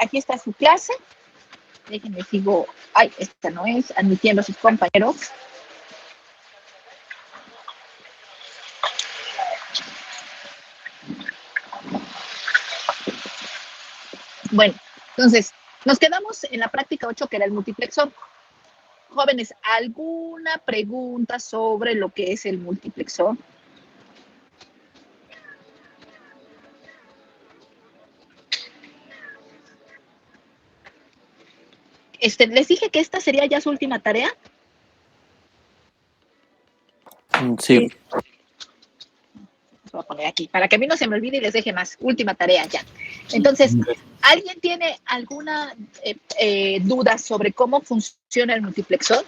aquí está su clase. Déjenme sigo. Ay, esta no es. Admitiendo a sus compañeros. Bueno, entonces, nos quedamos en la práctica 8, que era el multiplexor. Jóvenes, ¿alguna pregunta sobre lo que es el multiplexor? Les dije que esta sería ya su última tarea. Sí. Voy a poner aquí, para que a mí no se me olvide y les deje más. Última tarea ya. Entonces, ¿alguien tiene alguna duda sobre cómo funciona el multiplexor?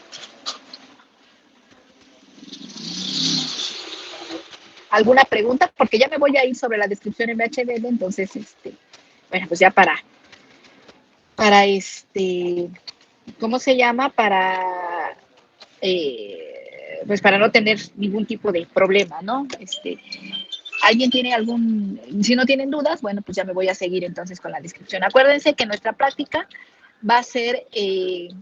¿Alguna pregunta? Porque ya me voy a ir sobre la descripción en VHDL, entonces, bueno, pues ya para ¿cómo se llama? Pues para no tener ningún tipo de problema, ¿no? ¿Alguien tiene si no tienen dudas? Bueno, pues ya me voy a seguir entonces con la descripción. Acuérdense que nuestra práctica va a ser, el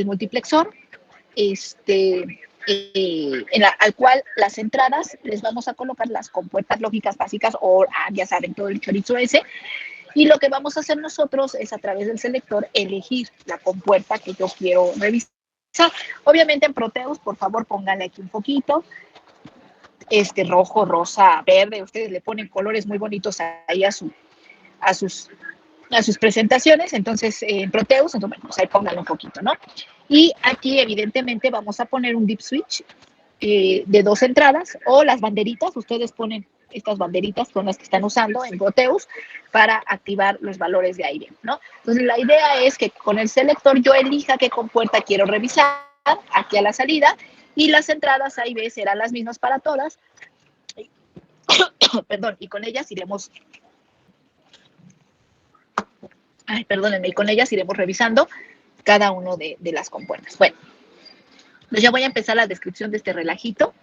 multiplexor, al cual las entradas les vamos a colocar las compuertas lógicas básicas o, ya saben, todo el chorizo ese. Y lo que vamos a hacer nosotros es, a través del selector, elegir la compuerta que yo quiero revisar. Obviamente en Proteus, por favor, pónganle aquí un poquito, rojo, rosa, verde. Ustedes le ponen colores muy bonitos ahí a sus presentaciones. Entonces, en Proteus, entonces, bueno, pues ahí pónganle un poquito, ¿no? Y aquí, evidentemente, vamos a poner un dip switch de 2 entradas, o las banderitas. Ustedes ponen estas banderitas, son las que están usando en Proteus para activar los valores de aire, ¿no? Entonces, la idea es que con el selector yo elija qué compuerta quiero revisar aquí a la salida, y las entradas A y B serán las mismas para todas. Perdón, y con ellas iremos revisando cada uno de las compuertas. Bueno, pues ya voy a empezar la descripción de este relajito.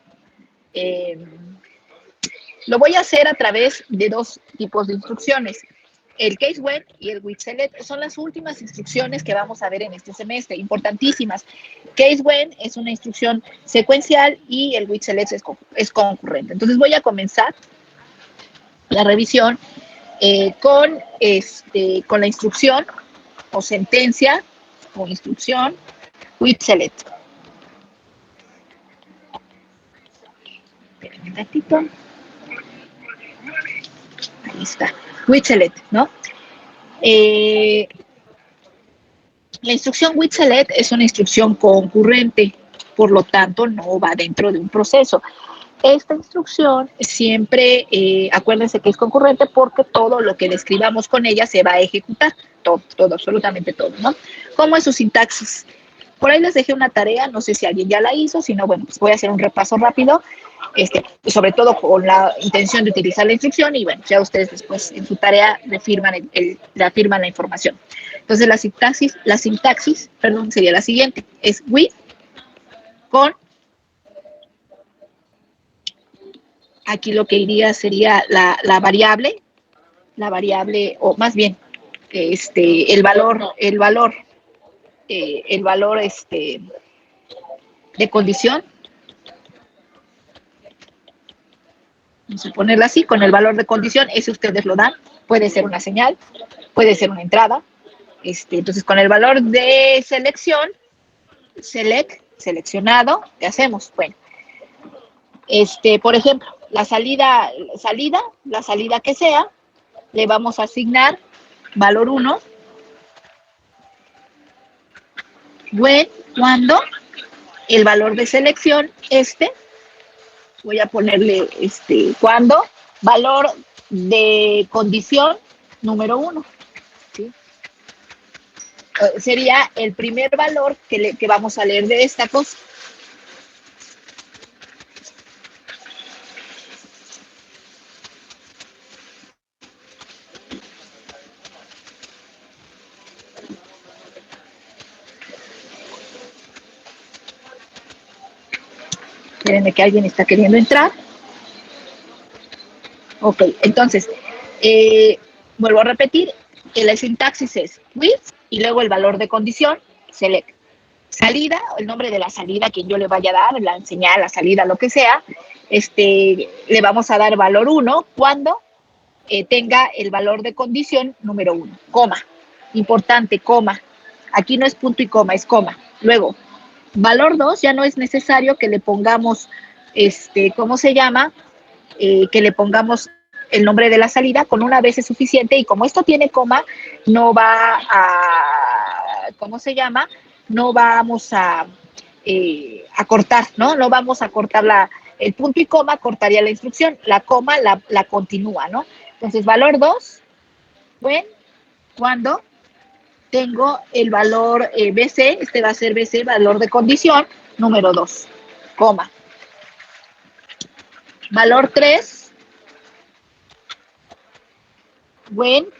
Lo voy a hacer a través de 2 tipos de instrucciones. El case when y el with select son las últimas instrucciones que vamos a ver en este semestre, importantísimas. Case when es una instrucción secuencial y el with select es concurrente. Entonces voy a comenzar la revisión con la instrucción o sentencia o instrucción with select. Espérenme un ratito. Ahí está, with select, ¿no? La instrucción with select es una instrucción concurrente, por lo tanto no va dentro de un proceso. Esta instrucción siempre, acuérdense que es concurrente, porque todo lo que describamos con ella se va a ejecutar, todo, absolutamente todo, ¿no? ¿Cómo es su sintaxis? Por ahí les dejé una tarea, no sé si alguien ya la hizo, si no, bueno, pues voy a hacer un repaso rápido, sobre todo con la intención de utilizar la instrucción, y bueno, ya ustedes después en su tarea reafirman la información. Entonces la sintaxis, sería la siguiente, es with con, aquí lo que iría sería la variable, o más bien, el valor de condición. Vamos a ponerlo así, con el valor de condición, ese ustedes lo dan, puede ser una señal, puede ser una entrada. Entonces, con el valor de selección, seleccionado, ¿qué hacemos? Bueno, por ejemplo, la salida que sea, le vamos a asignar valor 1, cuando el valor de selección, voy a ponerle cuando, valor de condición número 1, ¿sí? Sería el primer valor que vamos a leer de esta cosa. Espérenme que alguien está queriendo entrar. Ok, entonces, vuelvo a repetir, la sintaxis es with y luego el valor de condición, select. Salida, el nombre de la salida que yo le vaya a dar, la señal, la salida, lo que sea, le vamos a dar valor 1 cuando tenga el valor de condición número 1, coma. Importante, coma. Aquí no es punto y coma, es coma. Luego, valor 2, ya no es necesario que le pongamos, ¿cómo se llama? Que le pongamos el nombre de la salida, con una vez es suficiente y como esto tiene coma, no va a, ¿cómo se llama? No vamos a cortar, ¿no? No vamos a cortar el punto y coma, cortaría la instrucción, la coma la continúa, ¿no? Entonces, valor 2, cuando tengo el valor BC, va a ser BC, valor de condición, número 2, coma. Valor 3,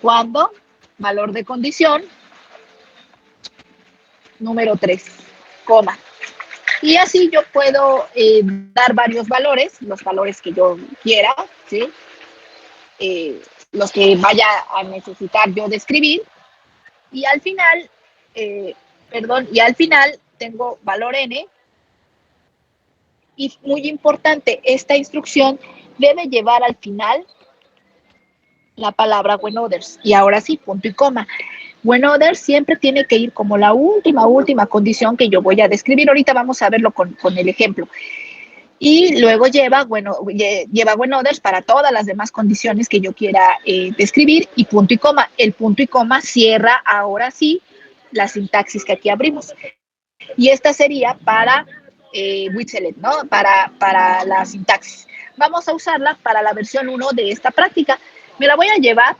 cuando, valor de condición, número 3, coma. Y así yo puedo dar varios valores, los valores que yo quiera, ¿sí? Los que vaya a necesitar yo describir. Y al final, tengo valor n. Y muy importante, esta instrucción debe llevar al final la palabra when others. Y ahora sí, punto y coma. When others siempre tiene que ir como la última condición que yo voy a describir. Ahorita vamos a verlo con el ejemplo. Y luego lleva when others para todas las demás condiciones que yo quiera describir y punto y coma. El punto y coma cierra ahora sí la sintaxis que aquí abrimos. Y esta sería para with select, ¿no? Para la sintaxis. Vamos a usarla para la versión 1 de esta práctica. Me la voy a llevar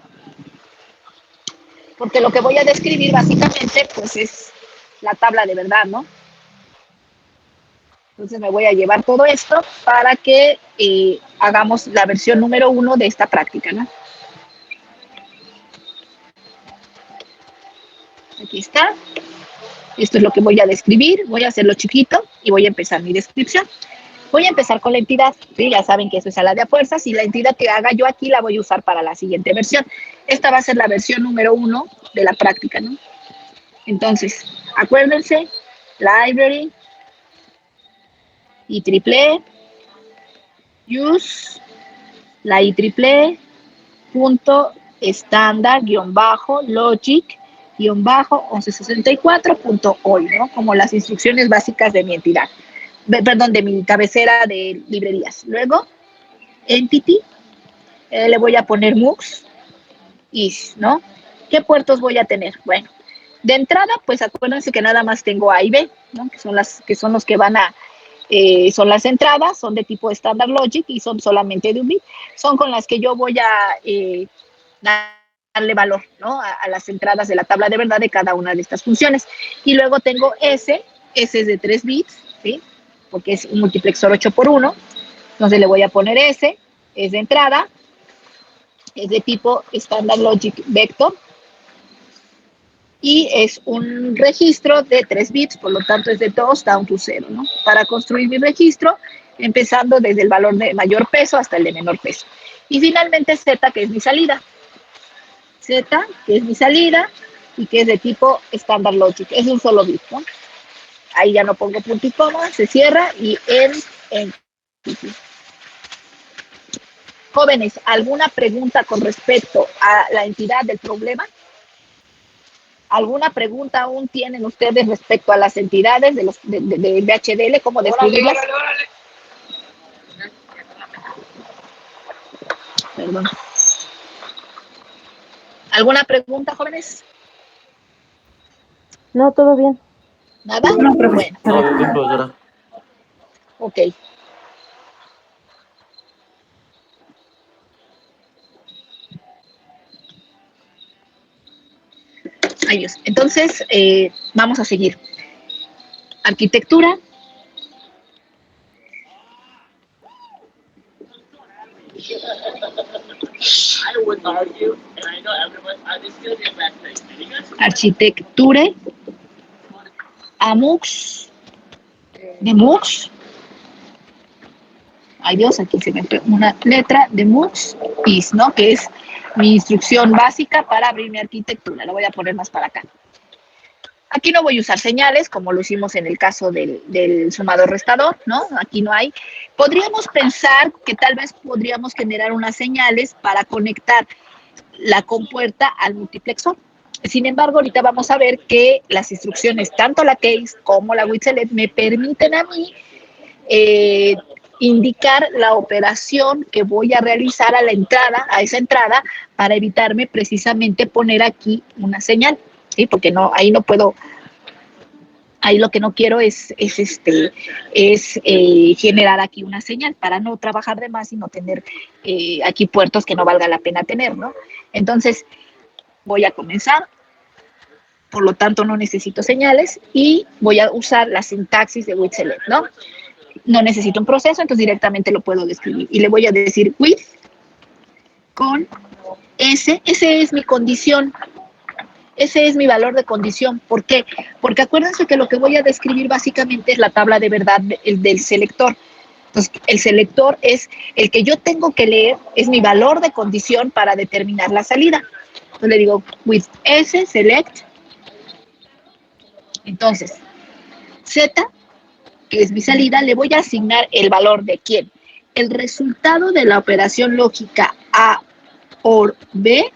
porque lo que voy a describir básicamente pues es la tabla de verdad, ¿no? Entonces me voy a llevar todo esto para que hagamos la versión número 1 de esta práctica, ¿no? Aquí está. Esto es lo que voy a describir. Voy a hacerlo chiquito y voy a empezar mi descripción. Voy a empezar con la entidad. ¿Sí? Ya saben que eso es a la de a fuerzas y la entidad que haga yo aquí la voy a usar para la siguiente versión. Esta va a ser la versión número 1 de la práctica, ¿no? Entonces, acuérdense, library, IEEE, use, la IEEE, punto estándar, logic, 1164.hoy, ¿no? Como las instrucciones básicas de mi entidad, perdón, de mi cabecera de librerías. Luego, entity, le voy a poner MUX, is, ¿no? ¿Qué puertos voy a tener? Bueno, de entrada, pues acuérdense que nada más tengo A y B, ¿no? Que son los que van a, son las entradas, son de tipo Standard Logic y son solamente de un bit. Son con las que yo voy a darle valor, ¿no? A las entradas de la tabla de verdad de cada una de estas funciones. Y luego tengo S es de 3 bits, ¿sí? Porque es un multiplexor 8x1. Entonces le voy a poner S, es de entrada, es de tipo Standard Logic Vector, y es un registro de 3 bits, por lo tanto es de 2 down to 0, ¿no? Para construir mi registro, empezando desde el valor de mayor peso hasta el de menor peso. Y finalmente Z, que es mi salida. Z, que es mi salida, y que es de tipo Standard Logic, es un solo bit, ¿no? Ahí ya no pongo punto y coma, se cierra, y en. Jóvenes, ¿alguna pregunta con respecto a la entidad del problema? ¿Alguna pregunta aún tienen ustedes respecto a las entidades de VHDL? ¿Cómo describirlas? Órale. Perdón. ¿Alguna pregunta, jóvenes? No, todo bien. ¿Nada? No, bueno. No, bien, profesora. Ok. Adiós. Entonces, vamos a seguir. Arquitectura. Arquitectura. AMUX. De MUX. ay Dios, aquí se me fue una letra de MUX is, ¿no? Que es mi instrucción básica para abrir mi arquitectura. La voy a poner más para acá. Aquí no voy a usar señales, como lo hicimos en el caso del sumador restador, ¿no? Aquí no hay. Podríamos pensar que tal vez podríamos generar unas señales para conectar la compuerta al multiplexor. Sin embargo, ahorita vamos a ver que las instrucciones, tanto la case como la with select, me permiten a mí indicar la operación que voy a realizar a la entrada, a esa entrada, para evitarme precisamente poner aquí una señal, ¿sí? Porque no, ahí no puedo, ahí lo que no quiero es generar aquí una señal para no trabajar de más y no tener aquí puertos que no valga la pena tener, ¿no? Entonces, voy a comenzar, por lo tanto no necesito señales y voy a usar la sintaxis de with select, ¿no? No necesito un proceso, entonces directamente lo puedo describir. Y le voy a decir with con S, ese es mi condición, ese es mi valor de condición. ¿Por qué? Porque acuérdense que lo que voy a describir básicamente es la tabla de verdad del selector. Entonces, el selector es el que yo tengo que leer, es mi valor de condición para determinar la salida. Entonces le digo with S select. Entonces, Z, que es mi salida, le voy a asignar el valor de quién. El resultado de la operación lógica A OR B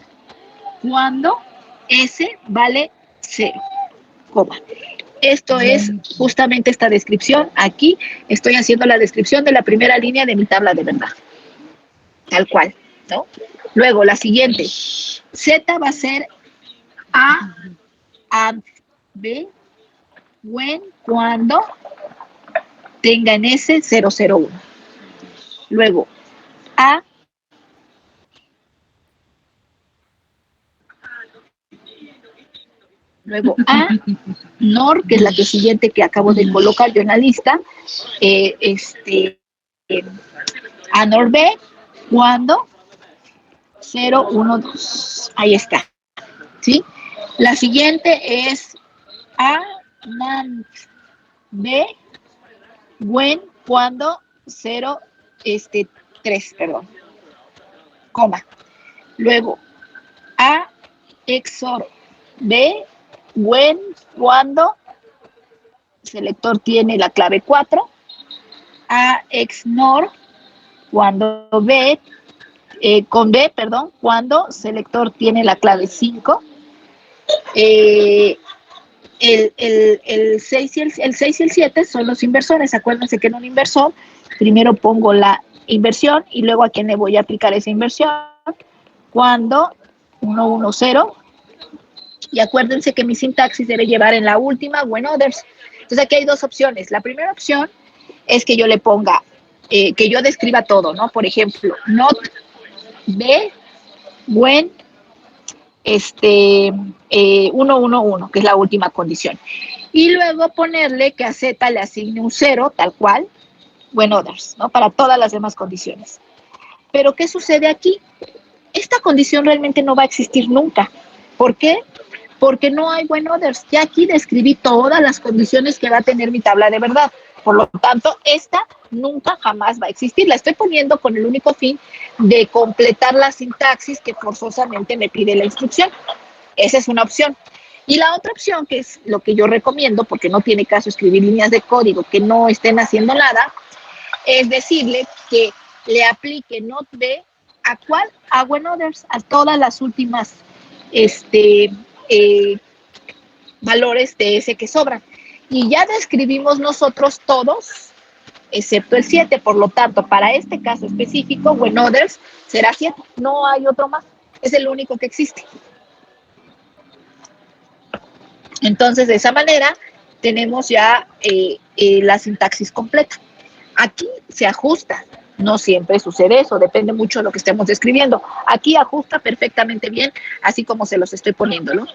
cuando S vale 0, coma. Esto es justamente esta descripción. Aquí estoy haciendo la descripción de la primera línea de mi tabla de verdad. Tal cual, ¿no? Luego, la siguiente. Z va a ser A and B when, cuando tenga en S 001. Luego, A luego A NOR, que es la que siguiente que acabo de colocar yo en la lista, A NOR B, cuando 0, 1, 2. Ahí está, ¿sí? La siguiente es A NAND B, when, cuando 0, 3, perdón, coma. Luego, A XOR B, when, cuando selector tiene la clave 4, A XNOR, cuando B, con B, perdón, cuando selector tiene la clave 5, el 6 y el 7 son los inversores. Acuérdense que en un inversor primero pongo la inversión y luego a quién le voy a aplicar esa inversión. Cuando 1, 1, 0. Y acuérdense que mi sintaxis debe llevar en la última when others. Entonces aquí hay dos opciones. La primera opción es que yo le ponga, que yo describa todo, ¿no? Por ejemplo, not B when 1, 1, 1, que es la última condición. Y luego ponerle que a Z le asigne un 0, tal cual, when others, ¿no? Para todas las demás condiciones. Pero ¿qué sucede aquí? Esta condición realmente no va a existir nunca. ¿Por qué? Porque no hay when others. Ya aquí describí todas las condiciones que va a tener mi tabla de verdad. Por lo tanto, esta nunca jamás va a existir. La estoy poniendo con el único fin de completar la sintaxis que forzosamente me pide la instrucción. Esa es una opción. Y la otra opción, que es lo que yo recomiendo, porque no tiene caso escribir líneas de código que no estén haciendo nada, es decirle que le aplique not B a cuál, a when others, a todas las últimas valores de ese que sobran. Y ya describimos nosotros todos, excepto el 7. Por lo tanto, para este caso específico, when others será 7. No hay otro más. Es el único que existe. Entonces, de esa manera, tenemos ya la sintaxis completa. Aquí se ajusta. No siempre sucede eso, depende mucho de lo que estemos describiendo. Aquí ajusta perfectamente bien, así como se los estoy poniendo, ¿no?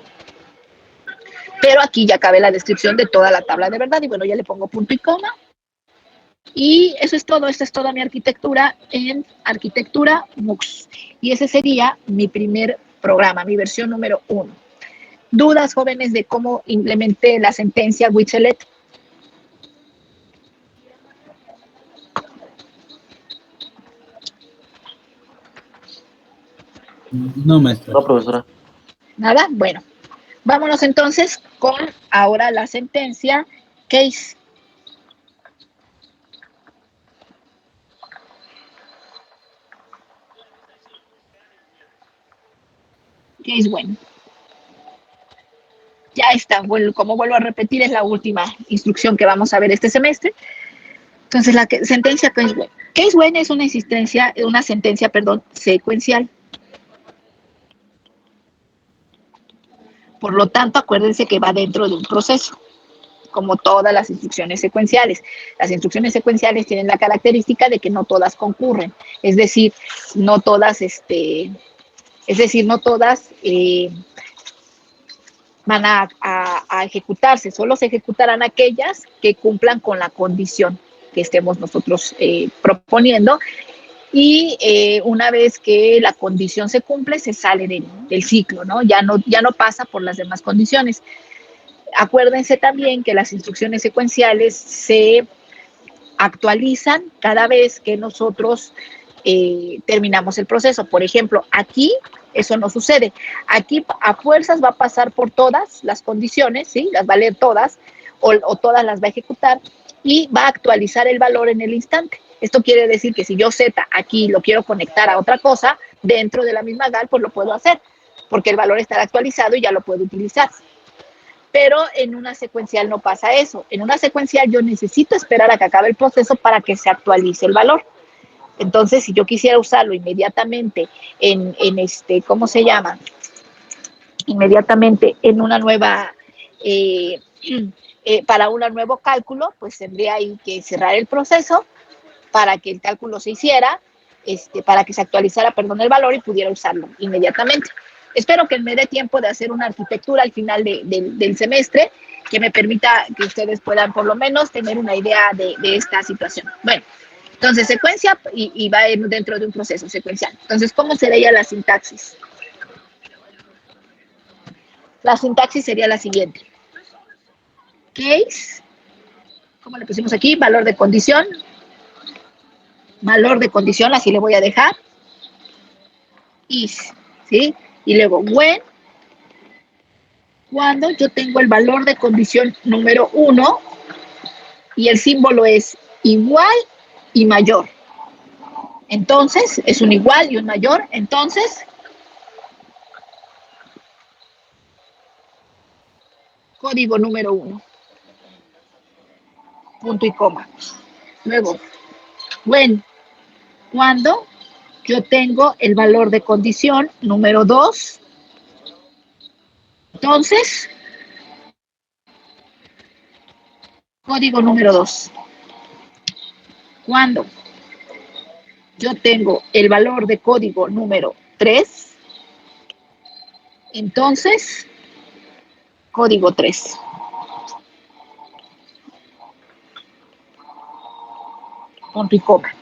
Pero aquí ya cabe la descripción de toda la tabla de verdad. Y bueno, ya le pongo punto y coma. Y eso es todo. Esta es toda mi arquitectura en arquitectura MUX. Y ese sería mi primer programa, mi versión número 1. ¿Dudas, jóvenes, de cómo implementé la sentencia with select? No, maestra. No, profesora. ¿Nada? Bueno, vámonos entonces con ahora la sentencia case. Case when. Ya está, como vuelvo a repetir, es la última instrucción que vamos a ver este semestre. Entonces, la sentencia case when. Case when es una sentencia, secuencial. Por lo tanto, acuérdense que va dentro de un proceso, como todas las instrucciones secuenciales. Las instrucciones secuenciales tienen la característica de que no todas concurren, es decir, no todas, van a ejecutarse, solo se ejecutarán aquellas que cumplan con la condición que estemos nosotros proponiendo, y una vez que la condición se cumple, se sale del ciclo, ¿no? Ya no pasa por las demás condiciones. Acuérdense también que las instrucciones secuenciales se actualizan cada vez que nosotros terminamos el proceso. Por ejemplo, aquí eso no sucede. Aquí a fuerzas va a pasar por todas las condiciones, ¿sí? Las va a leer todas o todas las va a ejecutar y va a actualizar el valor en el instante. Esto quiere decir que si yo Z aquí lo quiero conectar a otra cosa dentro de la misma GAL, pues lo puedo hacer, porque el valor estará actualizado y ya lo puedo utilizar. Pero en una secuencial no pasa eso. En una secuencial yo necesito esperar a que acabe el proceso para que se actualice el valor. Entonces, si yo quisiera usarlo inmediatamente ¿cómo se llama? Inmediatamente en una nueva, para un nuevo cálculo, pues tendría ahí que cerrar el proceso para que el cálculo se hiciera, para que se actualizara, el valor y pudiera usarlo inmediatamente. Espero que me dé tiempo de hacer una arquitectura al final del semestre que me permita que ustedes puedan por lo menos tener una idea de esta situación. Bueno, entonces secuencia y va dentro de un proceso secuencial. Entonces, ¿cómo sería la sintaxis? La sintaxis sería la siguiente. Case, ¿cómo le pusimos aquí? Valor de condición, así le voy a dejar. Is, ¿sí? Y luego when, cuando yo tengo el valor de condición número 1 y el símbolo es igual y mayor. Entonces, es un igual y un mayor. Entonces, código número 1. Punto y coma. Luego, when, cuando yo tengo el valor de condición número 2. Entonces, código número 2. Cuando yo tengo el valor de código número 3, entonces, código 3. Punto y coma.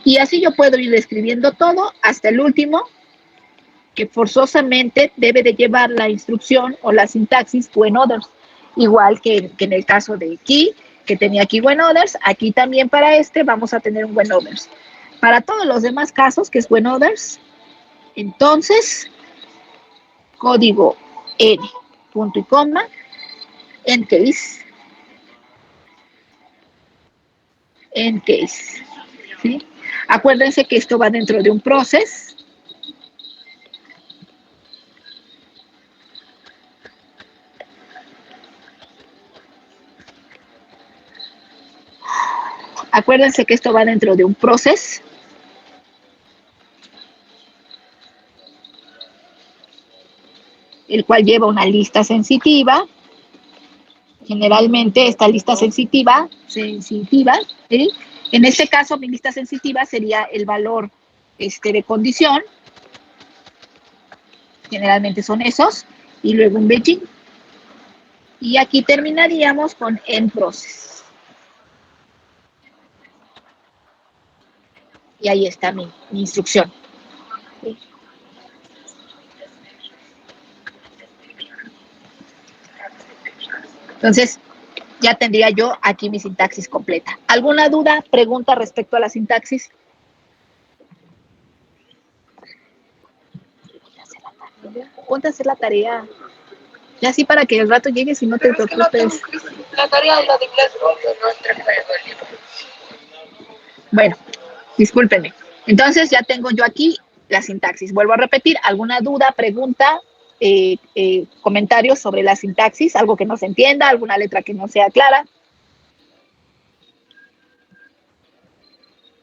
Y así yo puedo ir describiendo todo hasta el último, que forzosamente debe de llevar la instrucción o la sintaxis when others, igual que en el caso de key, que tenía aquí when others, aquí también para vamos a tener un when others. Para todos los demás casos, que es when others, entonces, código N, punto y coma, en case, ¿sí? Acuérdense que esto va dentro de un process. Acuérdense que esto va dentro de un process. El cual lleva una lista sensitiva. Generalmente esta lista sensitiva, ¿sí? En este caso mi lista sensitiva sería el valor de condición. Generalmente son esos. Y luego un begin. Y aquí terminaríamos con end process. Y ahí está mi instrucción. ¿Sí? Entonces, ya tendría yo aquí mi sintaxis completa. ¿Alguna duda, pregunta respecto a la sintaxis? Ponte a hacer la tarea. Y así para que el rato llegues y no te preocupes. La tarea y la de inglés no entré en el libro. Bueno, discúlpenme. Entonces ya tengo yo aquí la sintaxis. Vuelvo a repetir, ¿alguna duda, pregunta, comentarios sobre la sintaxis? ¿Algo que no se entienda? ¿Alguna letra que no sea clara?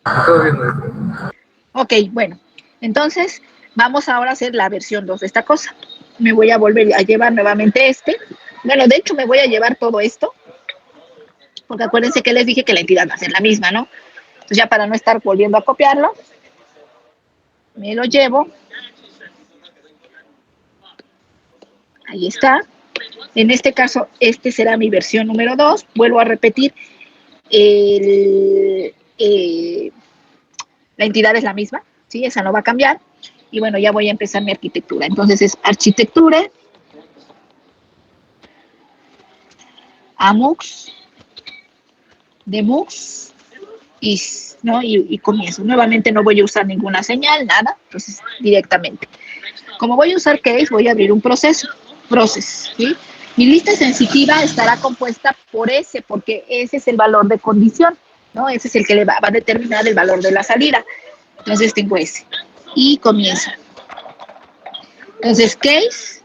Todo bien, maestro. Ok, bueno. Entonces, vamos ahora a hacer la versión 2 de esta cosa. Me voy a volver a llevar nuevamente este. Bueno, de hecho, me voy a llevar todo esto, porque acuérdense que les dije que la entidad va a ser la misma, ¿no? Entonces, ya para no estar volviendo a copiarlo, me lo llevo. Ahí está. En este caso, este será mi versión número 2. Vuelvo a repetir, la entidad es la misma, ¿sí? Esa no va a cambiar. Y bueno, ya voy a empezar mi arquitectura. Entonces es arquitectura, amux, demux, is, ¿no? Y comienzo. Nuevamente no voy a usar ninguna señal, nada. Entonces, directamente. Como voy a usar case, voy a abrir un proceso. Process, ¿sí? Mi lista sensitiva estará compuesta por ese, porque ese es el valor de condición, ¿no? Ese es el que le va a determinar el valor de la salida. Entonces tengo ese. Y comienzo. Entonces, case.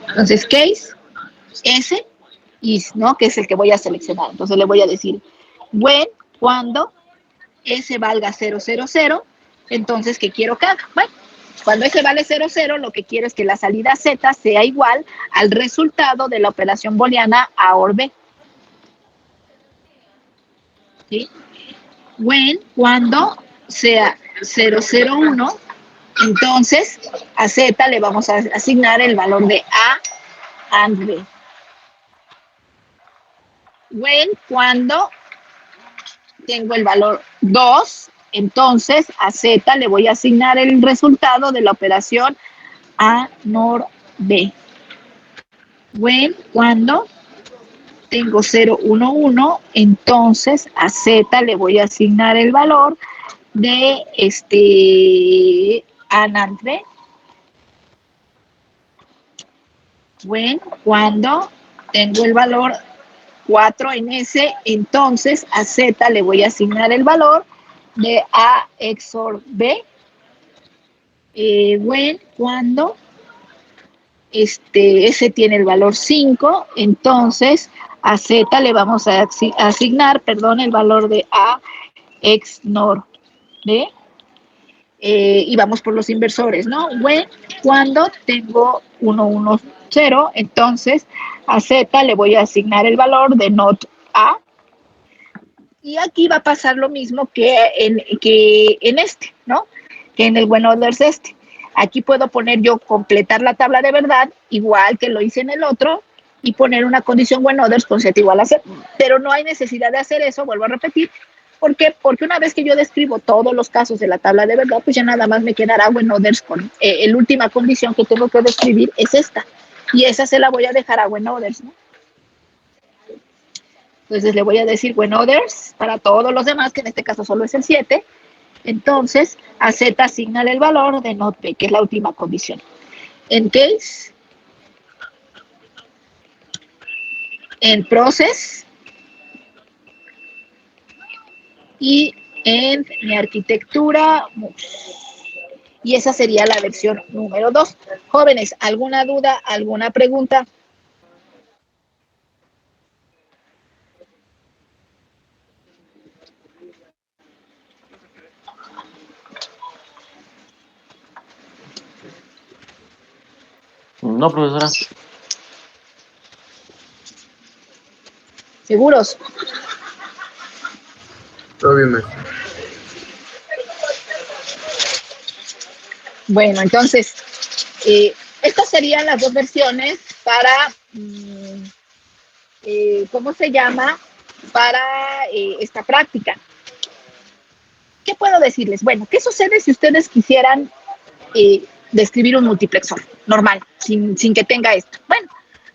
Entonces, case, S, is, ¿no? Que es el que voy a seleccionar. Entonces le voy a decir, when, cuando S valga 000, entonces, ¿qué quiero que haga? Bueno, cuando S vale 00, lo que quiero es que la salida Z sea igual al resultado de la operación booleana A or B. ¿Sí? When, cuando sea 001, entonces a Z le vamos a asignar el valor de A and B. When, cuando tengo el valor 2, entonces a Z le voy a asignar el resultado de la operación A NOR B. When, cuando tengo 011, entonces a Z le voy a asignar el valor de A NAND B. When, cuando tengo el valor 4 en S, entonces a Z le voy a asignar el valor de A XOR B. When, cuando S tiene el valor 5, entonces a Z le vamos a asignar, el valor de A XNOR B. Y vamos por los inversores, ¿no? When, cuando tengo 1, 0, entonces a Z le voy a asignar el valor de not A. Y aquí va a pasar lo mismo que en este, ¿no? Que en el when others este. Aquí puedo poner yo completar la tabla de verdad, igual que lo hice en el otro, y poner una condición when others con Z igual a 0. Pero no hay necesidad de hacer eso, vuelvo a repetir. ¿Por qué? Porque una vez que yo describo todos los casos de la tabla de verdad, pues ya nada más me quedará when others con la última condición que tengo que describir es esta. Y esa se la voy a dejar a when others, ¿no? Entonces le voy a decir when others para todos los demás, que en este caso solo es el 7. Entonces a Z asignale el valor de not B, que es la última condición. En case, en process y en mi arquitectura. Y esa sería la versión número 2. Jóvenes, ¿alguna duda, alguna pregunta? No, profesora. ¿Seguros? Todo bien, maestro. Bueno, entonces, estas serían las dos versiones para, ¿cómo se llama? Para esta práctica. ¿Qué puedo decirles? Bueno, ¿qué sucede si ustedes quisieran describir un multiplexor normal, sin que tenga esto? Bueno,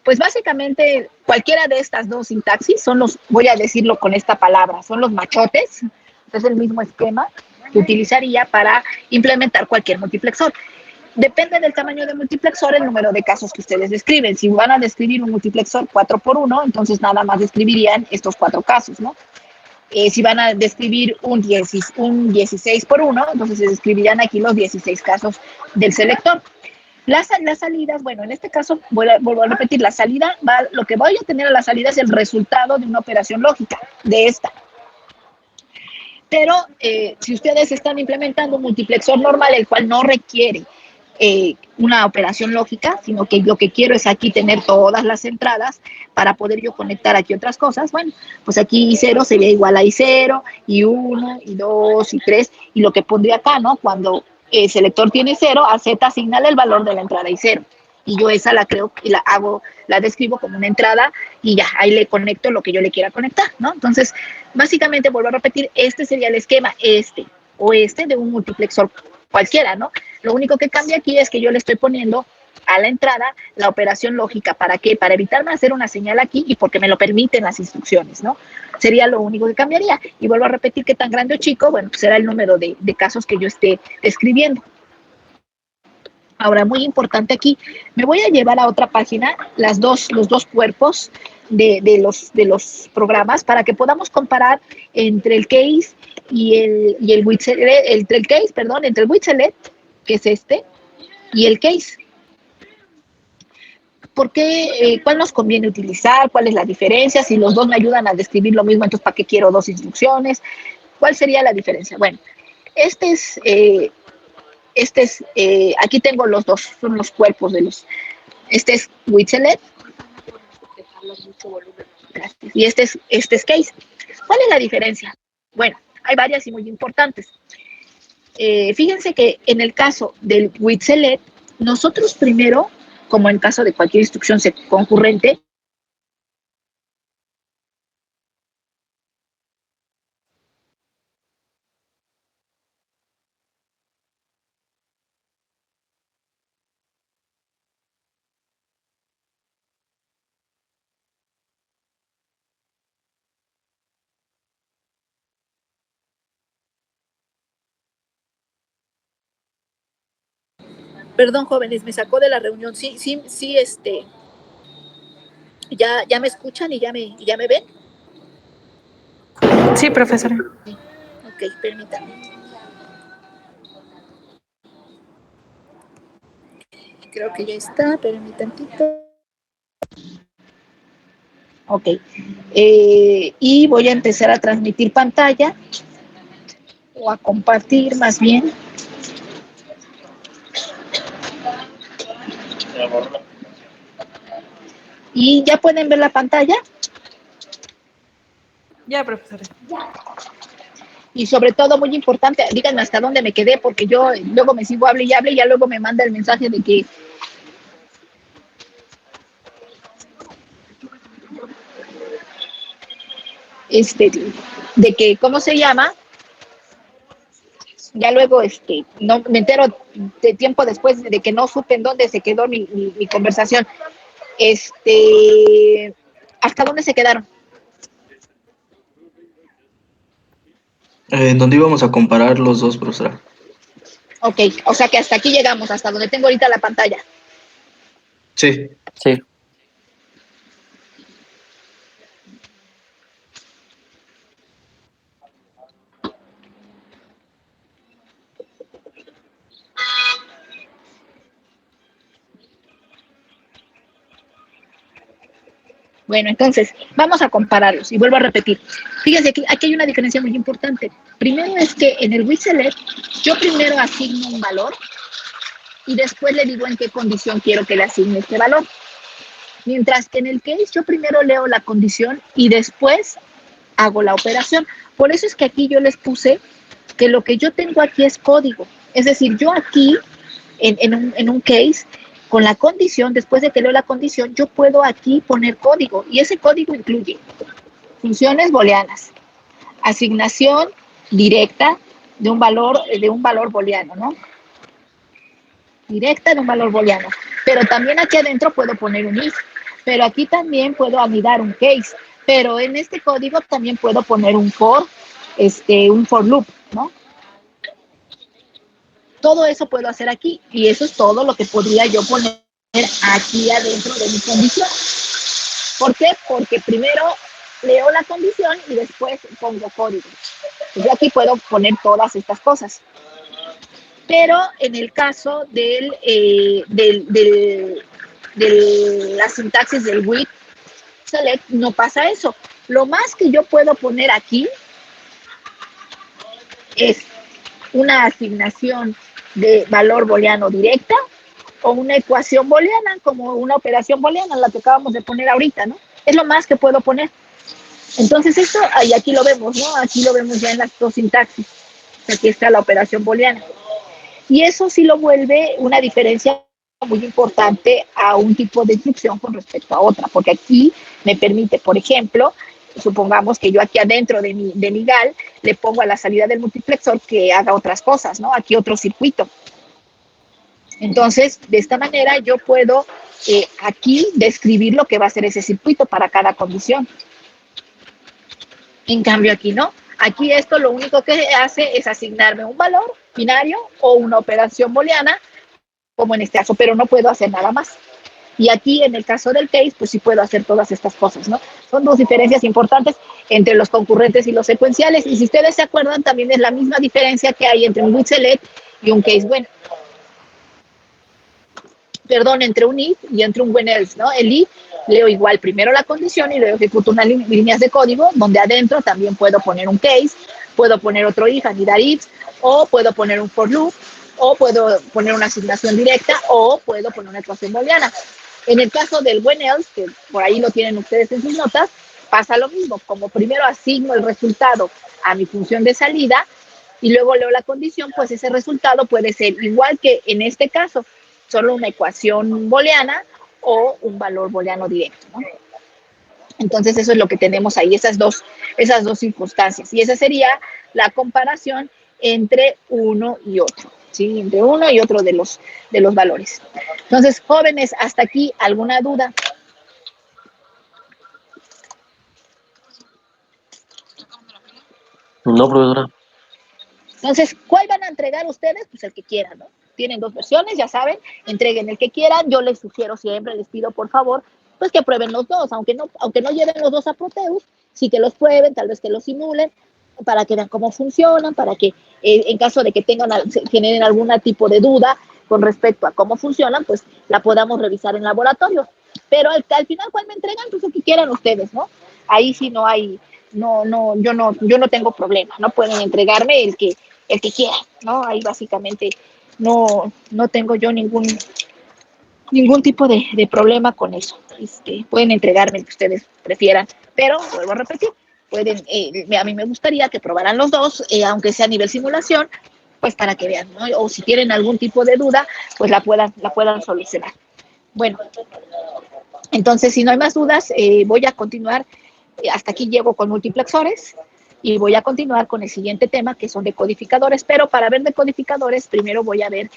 Pues básicamente cualquiera de estas dos sintaxis son los, voy a decirlo con esta palabra, son los machotes. Es el mismo esquema que utilizaría para implementar cualquier multiplexor. Depende del tamaño del multiplexor, el número de casos que ustedes describen. Si van a describir un multiplexor 4x1, entonces nada más describirían estos 4 casos, ¿no? Si van a describir un 16x1, entonces se describirán aquí los 16 casos del selector. Las salidas, bueno, en este caso, vuelvo a repetir, la salida, lo que voy a tener a la salida es el resultado de una operación lógica, de esta. Pero si ustedes están implementando un multiplexor normal, el cual no requiere una operación lógica, sino que lo que quiero es aquí tener todas las entradas para poder yo conectar aquí otras cosas, bueno, pues aquí I0 sería igual a I0, y 1, y 2, y 3, y lo que pondría acá, ¿no? Cuando el selector tiene 0, a Z asignale el valor de la entrada I0, y yo esa la creo y la describo como una entrada, y ya, ahí le conecto lo que yo le quiera conectar, ¿no? Entonces, básicamente, vuelvo a repetir, este sería el esquema, o este de un multiplexor cualquiera, ¿no? Lo único que cambia aquí es que yo le estoy poniendo a la entrada la operación lógica. ¿Para qué? Para evitarme hacer una señal aquí y porque me lo permiten las instrucciones, ¿no? Sería lo único que cambiaría. Y vuelvo a repetir que tan grande o chico, bueno, pues será el número de casos que yo esté describiendo. Ahora, muy importante aquí, me voy a llevar a otra página los dos cuerpos de los programas para que podamos comparar entre el case y el Wixelet, entre el Wixelet, que es este, y el case. ¿Por qué? ¿Cuál nos conviene utilizar? ¿Cuál es la diferencia? Si los dos me ayudan a describir lo mismo, entonces ¿para qué quiero dos instrucciones? ¿Cuál sería la diferencia? Bueno, aquí tengo los dos, son los cuerpos de los, este es Wixelet, y este es case. ¿Cuál es la diferencia? Bueno, hay varias y muy importantes. Fíjense que en el caso del Wixelet, nosotros primero, como en caso de cualquier instrucción concurrente, perdón, jóvenes, me sacó de la reunión. Sí, ¿ya me escuchan y ya me ven? Sí, profesora. Ok, permítanme. Creo que ya está, espérenme tantito. Ok. Y voy a empezar a transmitir pantalla, o a compartir más bien. ¿Y ya pueden ver la pantalla? Ya, profesora. Y sobre todo, muy importante, díganme hasta dónde me quedé, porque yo luego me sigo hable y hable, y ya luego me manda el mensaje de que ¿cómo se llama? Ya luego, no me entero de tiempo después de que no supe en dónde se quedó mi conversación. ¿Hasta dónde se quedaron? ¿Dónde íbamos a comparar los dos, profesora? Ok, o sea que hasta aquí llegamos, hasta donde tengo ahorita la pantalla. Sí. Sí. Bueno, entonces, vamos a compararlos, y vuelvo a repetir. Fíjense que aquí hay una diferencia muy importante. Primero es que en el Wixelet, yo primero asigno un valor, y después le digo en qué condición quiero que le asigne este valor. Mientras que en el case, yo primero leo la condición, y después hago la operación. Por eso es que aquí yo les puse que lo que yo tengo aquí es código. Es decir, yo aquí, en un case, con la condición, después de que leo la condición, yo puedo aquí poner código, y ese código incluye funciones booleanas, asignación directa de un valor booleano, ¿no? Directa de un valor booleano. Pero también aquí adentro puedo poner un if. pero aquí también puedo anidar un case, pero en este código también puedo poner un for loop, ¿no? Todo eso puedo hacer aquí y eso es todo lo que podría yo poner aquí adentro de mi condición. ¿Por qué? Porque primero leo la condición y después pongo código. Yo aquí puedo poner todas estas cosas. Pero en el caso de la sintaxis del with select no pasa eso. Lo más que yo puedo poner aquí es una asignación de valor booleano directa o una ecuación booleana, como una operación booleana, la que acabamos de poner ahorita, ¿no? Es lo más que puedo poner. Entonces esto, y aquí lo vemos, ¿no? Aquí lo vemos ya en las dos sintaxis. Aquí está la operación booleana. Y eso sí lo vuelve una diferencia muy importante a un tipo de instrucción con respecto a otra, porque aquí me permite, por ejemplo, supongamos que yo aquí adentro de mi GAL le pongo a la salida del multiplexor que haga otras cosas, ¿no? Aquí otro circuito. Entonces, de esta manera yo puedo aquí describir lo que va a ser ese circuito para cada condición. En cambio aquí no. Aquí esto lo único que hace es asignarme un valor binario o una operación booleana, como en este caso, pero no puedo hacer nada más. Y aquí en el caso del case, pues sí puedo hacer todas estas cosas, ¿no? Son dos diferencias importantes entre los concurrentes y los secuenciales. Y si ustedes se acuerdan, también es la misma diferencia que hay entre un with select y un case when. Perdón, entre un if y entre un when else, ¿no? El if leo igual primero la condición y luego ejecuto unas líneas de código donde adentro también puedo poner un case, puedo poner otro if, anidar ifs, o puedo poner un for loop, o puedo poner una asignación directa, o puedo poner una ecuación booleana. En el caso del when else, que por ahí lo tienen ustedes en sus notas, pasa lo mismo. Como primero asigno el resultado a mi función de salida y luego leo la condición, pues ese resultado puede ser igual que en este caso, solo una ecuación booleana o un valor booleano directo, ¿no? Entonces eso es lo que tenemos ahí, esas dos circunstancias. Y esa sería la comparación entre uno y otro, ¿sí? Entre uno y otro de los valores. Entonces, jóvenes, hasta aquí, ¿alguna duda? No, profesora. Entonces, ¿cuál van a entregar ustedes? Pues el que quieran, ¿no? Tienen dos versiones, ya saben, entreguen el que quieran. Yo les sugiero siempre, les pido por favor, pues que prueben los dos, aunque no lleven los dos a Proteus, sí que los prueben, tal vez que los simulen, para que vean cómo funcionan, para que en caso de que generen algún tipo de duda con respecto a cómo funcionan, pues la podamos revisar en laboratorio. Pero al final, ¿cuál me entregan? Pues el que quieran ustedes, ¿no? Ahí sí no hay, yo no tengo problema, ¿no? Pueden entregarme el que quieran, ¿no? Ahí básicamente no tengo yo ningún tipo de problema con eso. Pueden entregarme el que ustedes prefieran, pero vuelvo a repetir, a mí me gustaría que probaran los dos, aunque sea a nivel simulación, pues para que vean, ¿no? O si tienen algún tipo de duda, pues la puedan solucionar. Bueno, entonces si no hay más dudas, voy a continuar. Hasta aquí llego con multiplexores y voy a continuar con el siguiente tema, que son decodificadores, pero para ver decodificadores, primero voy a ver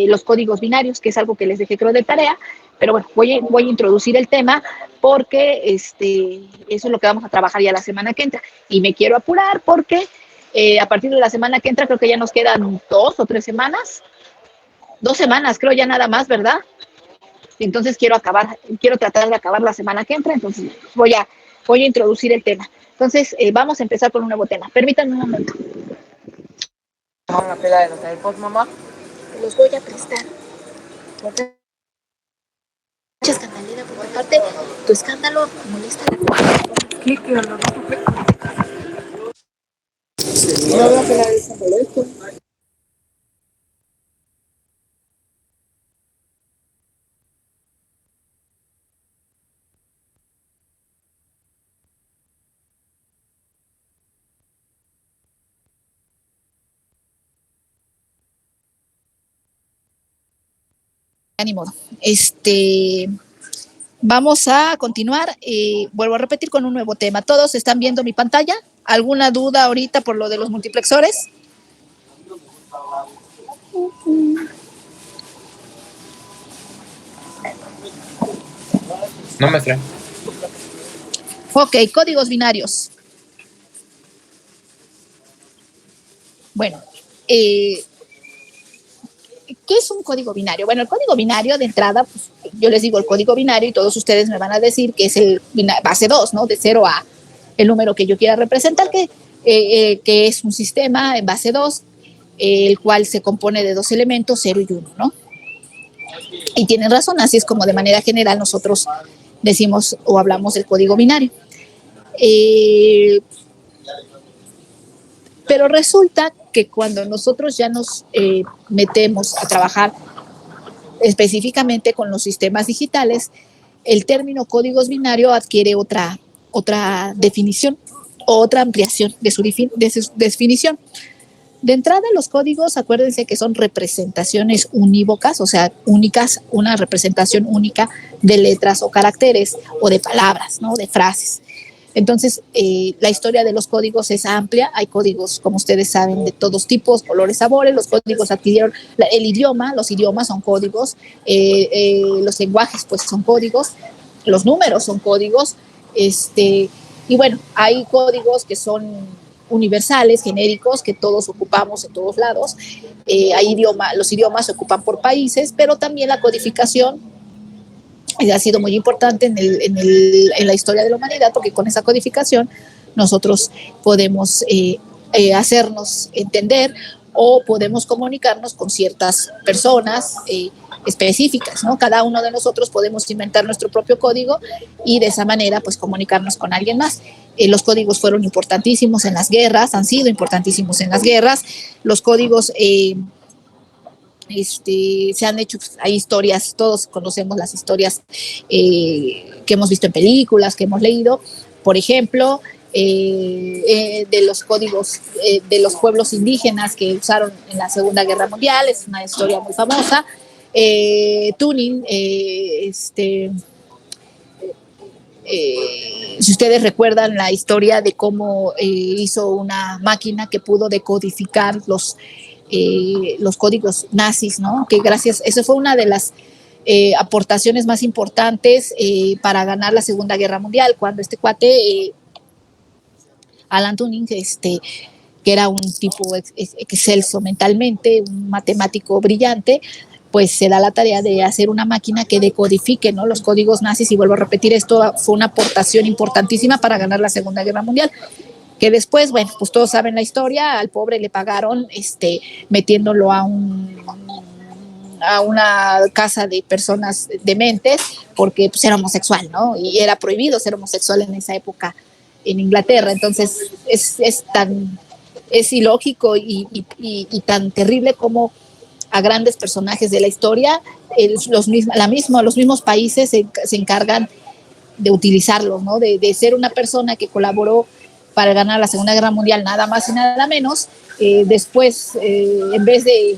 los códigos binarios, que es algo que les dejé creo de tarea, pero bueno, voy a introducir el tema porque eso es lo que vamos a trabajar ya la semana que entra. Y me quiero apurar porque a partir de la semana que entra creo que ya nos quedan 2 o 3 semanas, 2 semanas creo ya nada más, ¿verdad? Entonces quiero tratar de acabar la semana que entra, entonces voy a introducir el tema. Entonces, vamos a empezar con un nuevo tema. Permítanme un momento. Una pela de los AirPods, mamá. Los voy a prestar. Mucha escandalera, porque aparte, tu escándalo molesta a la comunidad. ¿Qué? ¿Qué olor? No veo que nadie se moleste. Ni modo. Vamos a continuar. Vuelvo a repetir con un nuevo tema. ¿Todos están viendo mi pantalla? ¿Alguna duda ahorita por lo de los multiplexores? No, maestra. Ok, códigos binarios. Bueno, ¿qué es un código binario? Bueno, el código binario de entrada, pues, yo les digo el código binario y todos ustedes me van a decir que es el base 2, ¿no? De 0 a el número que yo quiera representar, que es un sistema en base 2, el cual se compone de dos elementos, 0 y 1, ¿no? Y tienen razón, así es como de manera general nosotros decimos o hablamos del código binario. Pero resulta que cuando nosotros ya nos metemos a trabajar específicamente con los sistemas digitales, el término códigos binario adquiere otra definición o otra ampliación de su definición. De entrada, los códigos, acuérdense que son representaciones unívocas, o sea, únicas, una representación única de letras o caracteres o de palabras, ¿no? De frases. Entonces, la historia de los códigos es amplia. Hay códigos, como ustedes saben, de todos tipos, colores, sabores. Los códigos adquirieron el idioma, los idiomas son códigos, los lenguajes, pues, son códigos, los números son códigos, y bueno, hay códigos que son universales, genéricos, que todos ocupamos en todos lados. Los idiomas se ocupan por países, pero también la codificación ha sido muy importante en la historia de la humanidad, porque con esa codificación nosotros podemos hacernos entender o podemos comunicarnos con ciertas personas específicas, ¿no? Cada uno de nosotros podemos inventar nuestro propio código y de esa manera pues comunicarnos con alguien más. Los códigos fueron importantísimos en las guerras, han sido importantísimos en las guerras. Los códigos se han hecho, hay historias, todos conocemos las historias que hemos visto en películas, que hemos leído, por ejemplo, de los códigos de los pueblos indígenas que usaron en la Segunda Guerra Mundial, es una historia muy famosa. Tuning, si ustedes recuerdan la historia de cómo hizo una máquina que pudo decodificar los códigos nazis, ¿no? Que gracias, eso fue una de las aportaciones más importantes para ganar la Segunda Guerra Mundial, cuando este cuate, Alan Turing, que era un tipo excelso mentalmente, un matemático brillante, pues se da la tarea de hacer una máquina que decodifique, ¿no? Los códigos nazis, y vuelvo a repetir, esto fue una aportación importantísima para ganar la Segunda Guerra Mundial, que después, bueno, pues todos saben la historia, al pobre le pagaron metiéndolo a una casa de personas dementes porque pues era homosexual, ¿no? Y era prohibido ser homosexual en esa época en Inglaterra. Entonces es ilógico y tan terrible como a grandes personajes de la historia los mismos países se encargan de utilizarlos, ¿no? De ser una persona que colaboró para ganar la Segunda Guerra Mundial, nada más y nada menos, después, en vez de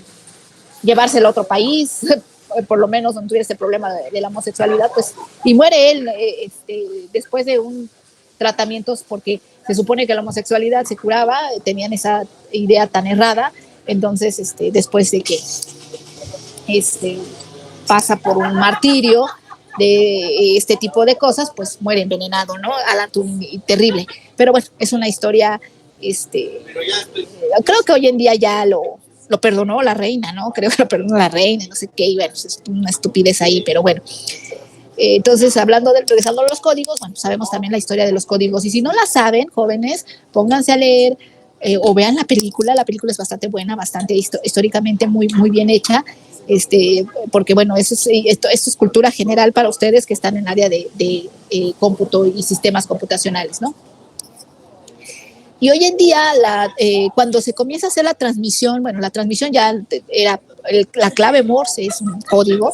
llevárselo a otro país, por lo menos no tuviera ese problema de la homosexualidad, pues, y muere él después de un tratamiento, porque se supone que la homosexualidad se curaba, tenían esa idea tan errada. Entonces, después de que pasa por un martirio de este tipo de cosas, pues muere envenenado, ¿no? Alan Turing, terrible. Pero bueno, es una historia, creo que hoy en día ya lo perdonó la reina, ¿no? Creo que lo perdonó la reina, no sé qué, y bueno, es una estupidez ahí, pero bueno. Entonces, regresando a los códigos, bueno, sabemos también la historia de los códigos, y si no la saben, jóvenes, pónganse a leer o vean la película es bastante buena, bastante históricamente muy, muy bien hecha, porque bueno, esto es cultura general para ustedes que están en área de cómputo y sistemas computacionales, ¿no? Y hoy en día, cuando se comienza a hacer la transmisión, bueno, la transmisión ya era, la clave Morse es un código,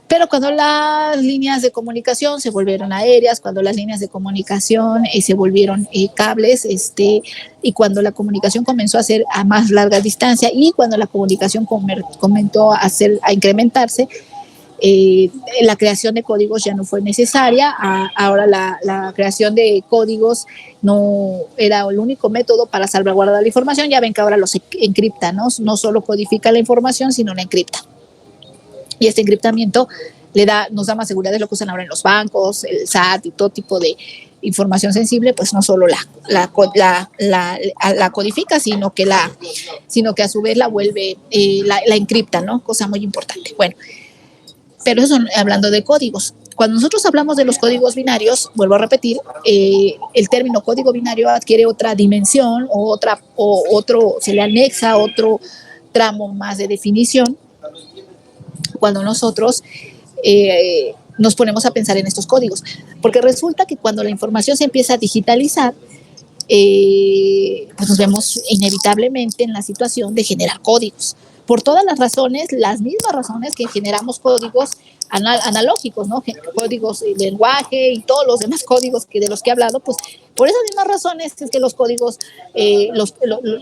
pero cuando las líneas de comunicación se volvieron aéreas, cuando las líneas de comunicación se volvieron cables, y cuando la comunicación comenzó a ser a más larga distancia, y cuando la comunicación comenzó a incrementarse, la creación de códigos ya no fue necesaria. Ahora la creación de códigos no era el único método para salvaguardar la información. Ya ven que ahora los encripta, ¿no? No solo codifica la información, sino la encripta. Y este encriptamiento nos da más seguridad, es lo que usan ahora en los bancos, el SAT y todo tipo de información sensible, pues no solo la codifica, sino que a su vez la vuelve, la encripta, ¿no? Cosa muy importante. Bueno, pero eso hablando de códigos. Cuando nosotros hablamos de los códigos binarios, vuelvo a repetir, el término código binario adquiere otra dimensión o otro, se le anexa otro tramo más de definición cuando nosotros nos ponemos a pensar en estos códigos. Porque resulta que cuando la información se empieza a digitalizar, pues nos vemos inevitablemente en la situación de generar códigos. Por todas las razones, las mismas razones que generamos códigos analógicos, ¿no? Códigos de lenguaje y todos los demás códigos de los que he hablado, pues por esas mismas razones es que los códigos,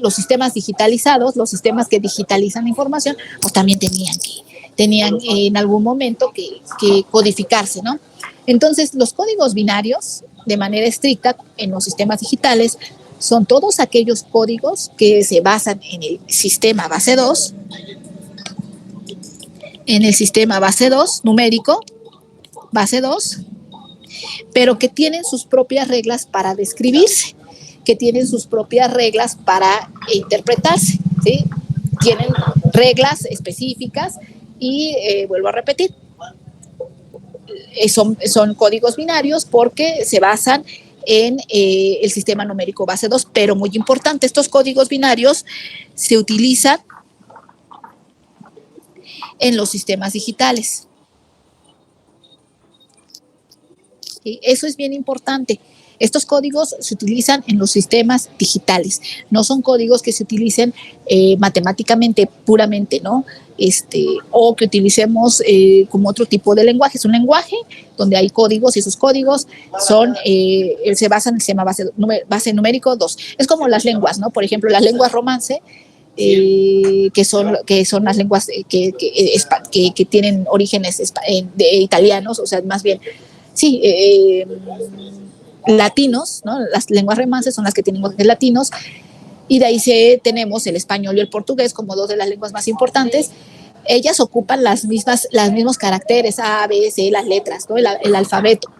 los sistemas digitalizados, los sistemas que digitalizan información, pues también tenían en algún momento que codificarse, ¿no? Entonces, los códigos binarios, de manera estricta, en los sistemas digitales, son todos aquellos códigos que se basan en el sistema base 2, numérico, base 2, pero que tienen sus propias reglas para describirse, que tienen sus propias reglas para interpretarse, ¿sí? Tienen reglas específicas y vuelvo a repetir, son códigos binarios porque se basan en el sistema numérico base 2, pero muy importante, estos códigos binarios se utilizan en los sistemas digitales. ¿Sí? Eso es bien importante. Estos códigos se utilizan en los sistemas digitales, no son códigos que se utilicen matemáticamente puramente, ¿no? O que utilicemos como otro tipo de lenguaje. Es un lenguaje donde hay códigos y esos códigos se basan en el sistema base numérico 2. Es como las lenguas, ¿no? Por ejemplo, las lenguas romance, que son las lenguas que tienen orígenes italianos, o sea, más bien, sí, latinos, ¿no? Las lenguas romances son las que tienen orígenes latinos, y de ahí tenemos el español y el portugués como dos de las lenguas más importantes. Ellas ocupan los mismos caracteres, A, B, C, las letras, ¿no? el alfabeto,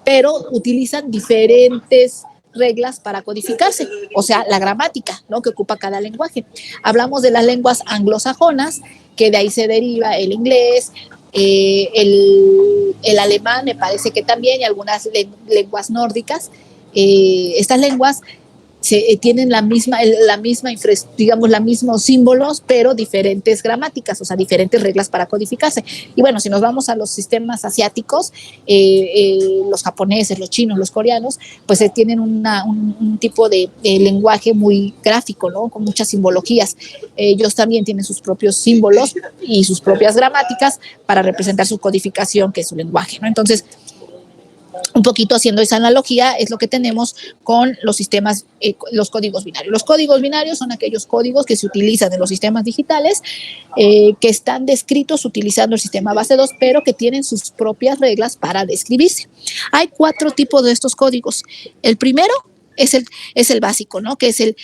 pero utilizan diferentes reglas para codificarse, o sea, la gramática, ¿no? Que ocupa cada lenguaje. Hablamos de las lenguas anglosajonas, que de ahí se deriva el inglés, el alemán, me parece que también, y algunas lenguas nórdicas. Estas lenguas tienen la misma, digamos, los mismos símbolos, pero diferentes gramáticas, o sea, diferentes reglas para codificarse. Y bueno, si nos vamos a los sistemas asiáticos, los japoneses, los chinos, los coreanos, pues tienen un tipo de lenguaje muy gráfico, ¿no? Con muchas simbologías. Ellos también tienen sus propios símbolos y sus propias gramáticas para representar su codificación, que es su lenguaje, ¿no? Entonces, un poquito haciendo esa analogía es lo que tenemos con los sistemas, los códigos binarios. Los códigos binarios son aquellos códigos que se utilizan en los sistemas digitales, que están descritos utilizando el sistema base 2, pero que tienen sus propias reglas para describirse. Hay 4 tipos de estos códigos. El primero es el básico, ¿no? Que es el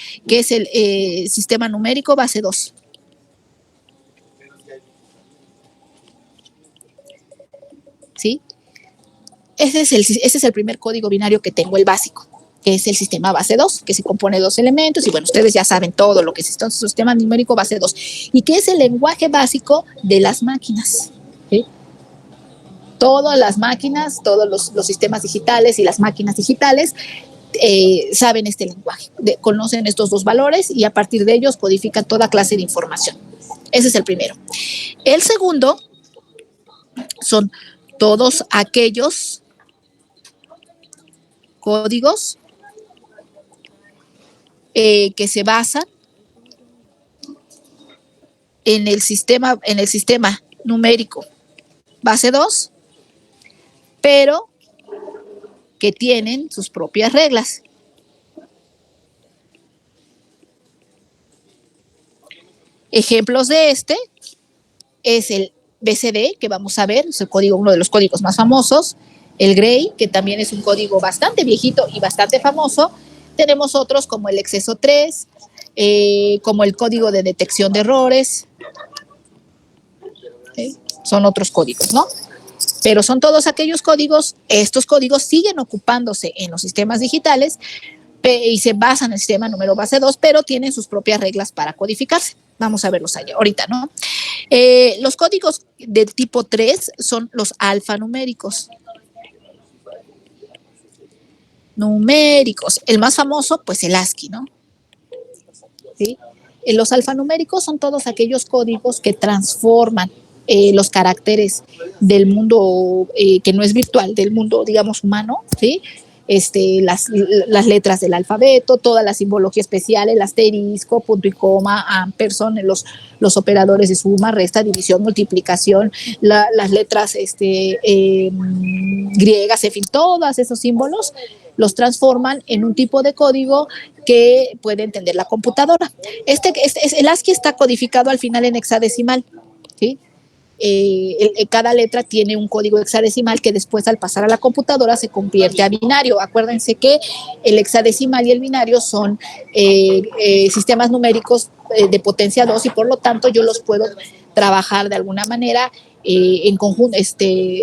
sistema numérico base 2. ¿Sí? Ese es el primer código binario que tengo, el básico, que es el sistema base 2, que se compone de 2 elementos, y bueno, ustedes ya saben todo lo que es el sistema numérico base 2, y que es el lenguaje básico de las máquinas, ¿sí? Todas las máquinas, todos los sistemas digitales y las máquinas digitales saben este lenguaje, conocen estos 2 valores, y a partir de ellos codifican toda clase de información. Ese es el primero. El segundo son todos aquellos códigos que se basan en el sistema numérico base 2, pero que tienen sus propias reglas. Ejemplos de es el BCD, que vamos a ver, es uno de los códigos más famosos, el Gray, que también es un código bastante viejito y bastante famoso. Tenemos otros como el exceso 3, como el código de detección de errores. ¿Sí? Son otros códigos, ¿no? Pero son todos aquellos códigos, estos códigos siguen ocupándose en los sistemas digitales y se basan en el sistema número base 2, pero tienen sus propias reglas para codificarse. Vamos a verlos allá, ahorita, ¿no? Los códigos del tipo 3 son los alfanuméricos. Numéricos. El más famoso, pues el ASCII, ¿no? ¿Sí? Los alfanuméricos son todos aquellos códigos que transforman los caracteres del mundo que no es virtual, del mundo, digamos, humano, ¿sí? Las letras del alfabeto, toda la simbología especial, el asterisco, punto y coma, ampersand, los operadores de suma, resta, división, multiplicación, las letras griegas, en fin, todos esos símbolos los transforman en un tipo de código que puede entender la computadora. El ASCII está codificado al final en hexadecimal, ¿sí? Cada letra tiene un código hexadecimal que después al pasar a la computadora se convierte a binario. Acuérdense que el hexadecimal y el binario son sistemas numéricos de potencia 2 y por lo tanto yo los puedo trabajar de alguna manera en conjunto,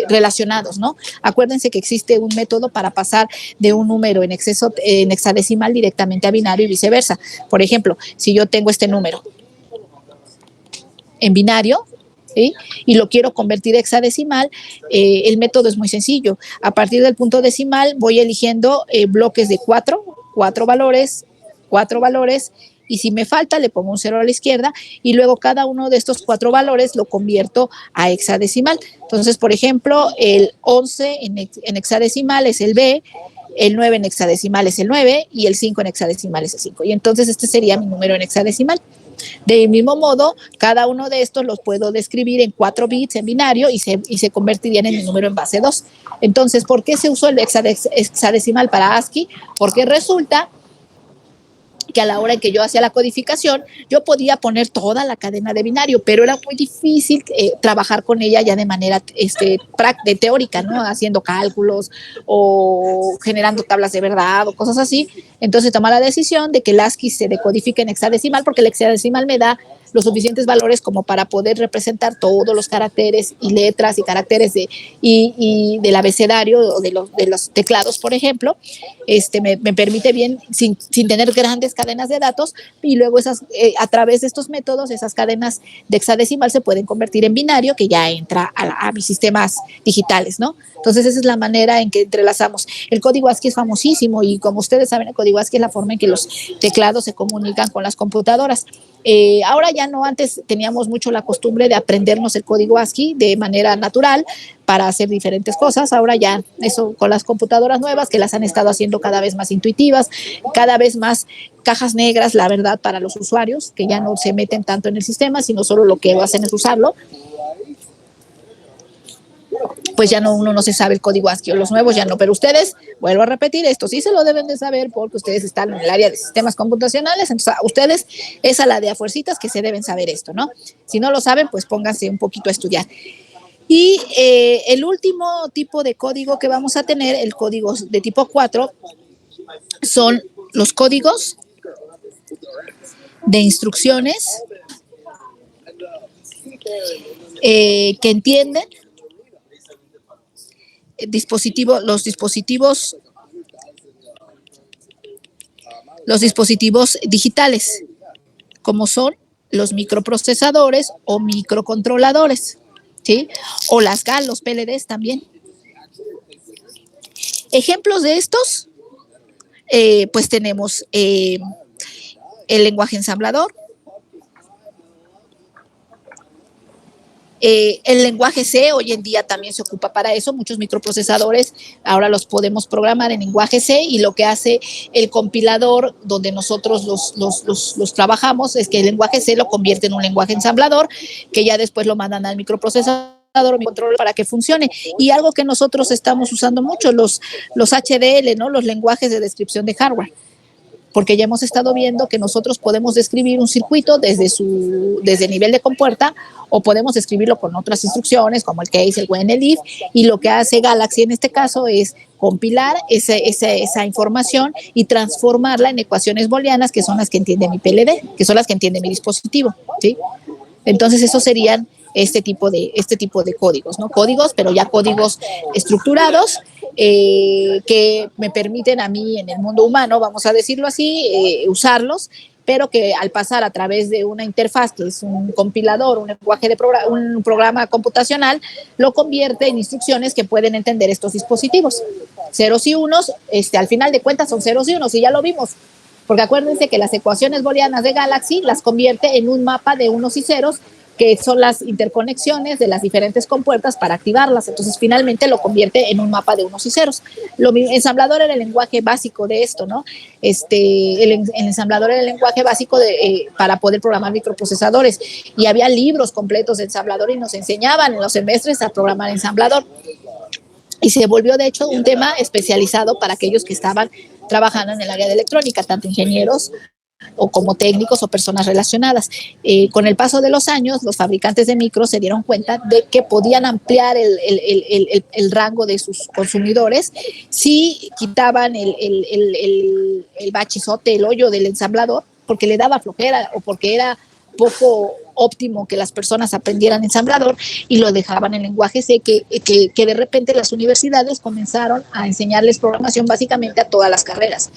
relacionados, ¿no? Acuérdense que existe un método para pasar de un número en hexadecimal directamente a binario y viceversa. Por ejemplo, si yo tengo este número en binario, ¿sí? Y lo quiero convertir a hexadecimal, el método es muy sencillo. A partir del punto decimal voy eligiendo bloques de cuatro valores, y si me falta le pongo un 0 a la izquierda y luego cada uno de estos 4 valores lo convierto a hexadecimal. Entonces, por ejemplo, el 11 en hexadecimal es el B, el 9 en hexadecimal es el 9 y el 5 en hexadecimal es el 5. Y entonces este sería mi número en hexadecimal. Del mismo modo, cada uno de estos los puedo describir en 4 bits en binario y se convertirían en mi número en base 2. Entonces, ¿por qué se usó el hexadecimal para ASCII? Porque resulta que a la hora en que yo hacía la codificación, yo podía poner toda la cadena de binario, pero era muy difícil trabajar con ella ya de manera teórica, ¿no? Haciendo cálculos o generando tablas de verdad o cosas así. Entonces tomé la decisión de que el ASCII se decodifique en hexadecimal porque el hexadecimal me da los suficientes valores como para poder representar todos los caracteres y letras y caracteres y del abecedario o de los teclados, por ejemplo. Me permite bien, sin tener grandes cadenas de datos, y luego a través de estos métodos, esas cadenas de hexadecimal se pueden convertir en binario, que ya entra a mis sistemas digitales, ¿no? Entonces esa es la manera en que entrelazamos. El código ASCII es famosísimo y como ustedes saben, el código ASCII es la forma en que los teclados se comunican con las computadoras. Ahora ya no, antes teníamos mucho la costumbre de aprendernos el código ASCII de manera natural para hacer diferentes cosas. Ahora ya eso con las computadoras nuevas que las han estado haciendo cada vez más intuitivas, cada vez más cajas negras, la verdad, para los usuarios, que ya no se meten tanto en el sistema, sino solo lo que hacen es usarlo. Pues ya no, uno no se sabe el código ASCII, los nuevos ya no, pero ustedes, vuelvo a repetir, esto sí se lo deben de saber porque ustedes están en el área de sistemas computacionales, entonces a ustedes es a la de a fuercitas que se deben saber esto, ¿no? Si no lo saben, pues pónganse un poquito a estudiar. Y el último tipo de código que vamos a tener, el código de tipo 4, son los códigos de instrucciones que entienden los dispositivos digitales, como son los microprocesadores o microcontroladores, ¿sí? O las GAL, los PLDs también. Ejemplos de estos, pues tenemos el lenguaje ensamblador, el lenguaje C hoy en día también se ocupa para eso. Muchos microprocesadores ahora los podemos programar en lenguaje C y lo que hace el compilador donde nosotros los trabajamos es que el lenguaje C lo convierte en un lenguaje ensamblador que ya después lo mandan al microprocesador control para que funcione. Y algo que nosotros estamos usando mucho, los HDL, ¿no? Los lenguajes de descripción de hardware, porque ya hemos estado viendo que nosotros podemos describir un circuito desde el nivel de compuerta o podemos escribirlo con otras instrucciones como el case, el when, el if, y lo que hace Galaxy en este caso es compilar esa información y transformarla en ecuaciones booleanas que son las que entiende mi PLD, que son las que entiende mi dispositivo, ¿sí? Entonces esos serían este tipo de códigos, ¿no? Códigos, pero ya códigos estructurados, que me permiten a mí en el mundo humano, vamos a decirlo así, usarlos, pero que al pasar a través de una interfaz, que es un compilador, un lenguaje de un programa computacional, lo convierte en instrucciones que pueden entender estos dispositivos. Ceros y unos, al final de cuentas son ceros y unos, y ya lo vimos, porque acuérdense que las ecuaciones booleanas de Galaxy las convierte en un mapa de unos y ceros, que son las interconexiones de las diferentes compuertas para activarlas. Entonces, finalmente lo convierte en un mapa de unos y ceros. El ensamblador era el lenguaje básico de esto, ¿no? El ensamblador era el lenguaje básico para poder programar microprocesadores. Y había libros completos de ensamblador y nos enseñaban en los semestres a programar ensamblador. Y se volvió, de hecho, un tema especializado para aquellos que estaban trabajando en el área de electrónica, tanto ingenieros o como técnicos o personas relacionadas. Con el paso de los años, los fabricantes de micros se dieron cuenta de que podían ampliar el rango de sus consumidores si quitaban el bachizote, el hoyo del ensamblador, porque le daba flojera o porque era poco óptimo que las personas aprendieran ensamblador, y lo dejaban en lenguaje C, que de repente las universidades comenzaron a enseñarles programación básicamente a todas las carreras.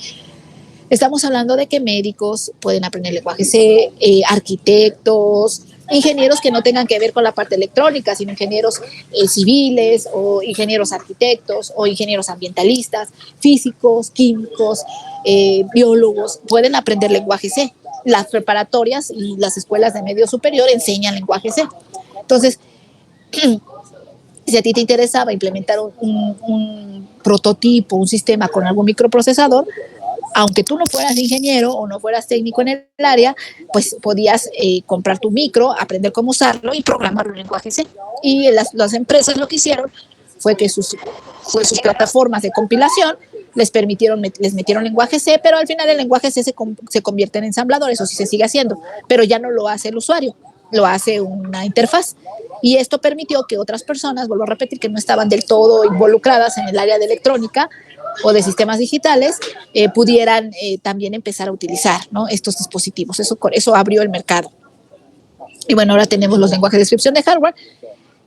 Estamos hablando de que médicos pueden aprender lenguaje C, arquitectos, ingenieros que no tengan que ver con la parte electrónica, sino ingenieros civiles o ingenieros arquitectos o ingenieros ambientalistas, físicos, químicos, biólogos, pueden aprender lenguaje C. Las preparatorias y las escuelas de medio superior enseñan lenguaje C. Entonces, si a ti te interesaba implementar un prototipo, un sistema con algún microprocesador, aunque tú no fueras ingeniero o no fueras técnico en el área, pues podías comprar tu micro, aprender cómo usarlo y programarlo en lenguaje C. Y las empresas lo que hicieron fue que sus plataformas de compilación les metieron lenguaje C, pero al final el lenguaje C se convierte en ensamblador, eso sí se sigue haciendo, pero ya no lo hace el usuario, lo hace una interfaz. Y esto permitió que otras personas, vuelvo a repetir, que no estaban del todo involucradas en el área de electrónica o de sistemas digitales, pudieran también empezar a utilizar, ¿no?, estos dispositivos. Eso abrió el mercado. Y bueno, ahora tenemos los lenguajes de descripción de hardware,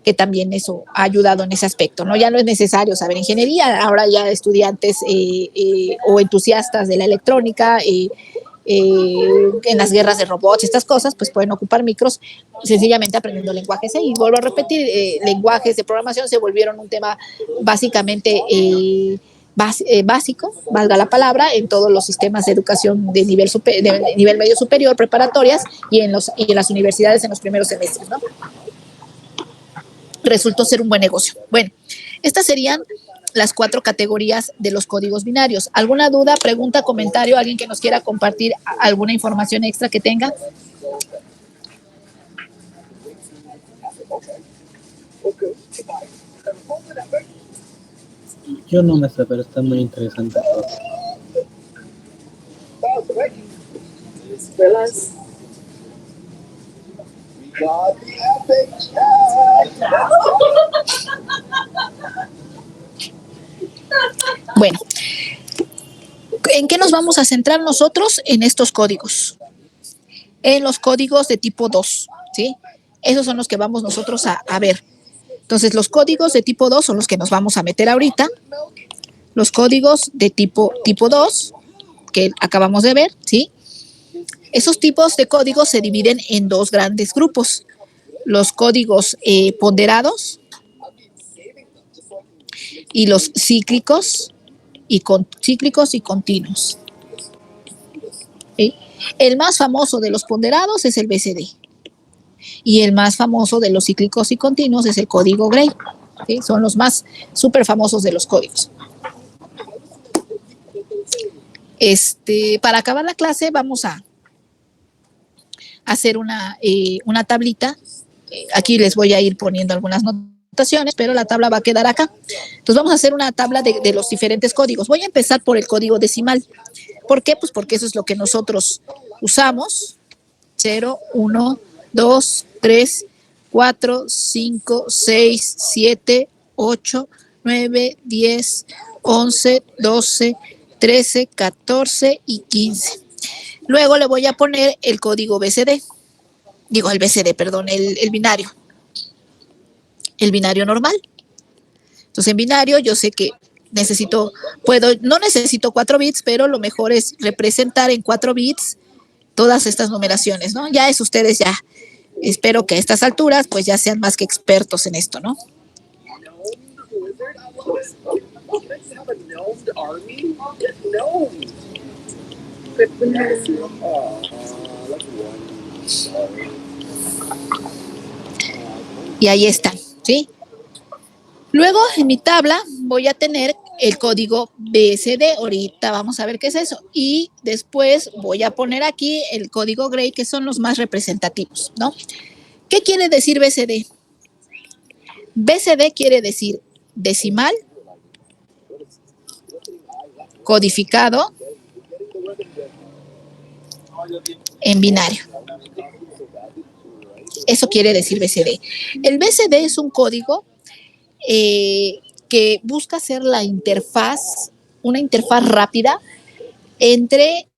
que también eso ha ayudado en ese aspecto, ¿no? Ya no es necesario saber ingeniería, ahora ya estudiantes o entusiastas de la electrónica, en las guerras de robots, estas cosas, pues pueden ocupar micros sencillamente aprendiendo lenguajes C. Y vuelvo a repetir, lenguajes de programación se volvieron un tema básicamente básico, valga la palabra, en todos los sistemas de educación de nivel medio superior, preparatorias y en las universidades en los primeros semestres, ¿no? Resultó ser un buen negocio. Bueno, estas serían las 4 categorías de los códigos binarios. ¿Alguna duda, pregunta, comentario? ¿Alguien que nos quiera compartir alguna información extra que tenga? Yo no me sé, pero está muy interesante. Bueno, ¿en qué nos vamos a centrar nosotros en estos códigos? En los códigos de tipo 2, ¿sí? Esos son los que vamos nosotros a ver. Entonces, los códigos de tipo 2 son los que nos vamos a meter ahorita. Los códigos de tipo 2, que acabamos de ver, ¿sí? Esos tipos de códigos se dividen en 2 grandes grupos. Los códigos ponderados y los cíclicos y continuos. ¿Sí? El más famoso de los ponderados es el BCD. Y el más famoso de los cíclicos y continuos es el código Gray. ¿Sí? Son los más súper famosos de los códigos. Para acabar la clase vamos a hacer una tablita. Aquí les voy a ir poniendo algunas notaciones, pero la tabla va a quedar acá. Entonces vamos a hacer una tabla de los diferentes códigos. Voy a empezar por el código decimal. ¿Por qué? Pues porque eso es lo que nosotros usamos. 0, 1, 2, 3, 4, 5, 6, 7, 8, 9, 10, 11, 12, 13, 14 y 15. Luego le voy a poner el código BCD. El BCD, perdón, el binario. el binario normal. Entonces, en binario yo sé que no necesito 4 bits, pero lo mejor es representar en 4 bits todas estas numeraciones, ¿no? Ya es ustedes ya, espero que a estas alturas pues ya sean más que expertos en esto, ¿no? Y ahí están, ¿sí? Luego, en mi tabla voy a tener el código BSD. Ahorita vamos a ver qué es eso. Y después voy a poner aquí el código Gray, que son los más representativos, ¿no? ¿Qué quiere decir BSD? BSD quiere decir decimal, codificado en binario. Eso quiere decir BSD. El BSD es un código que busca ser una interfaz rápida entre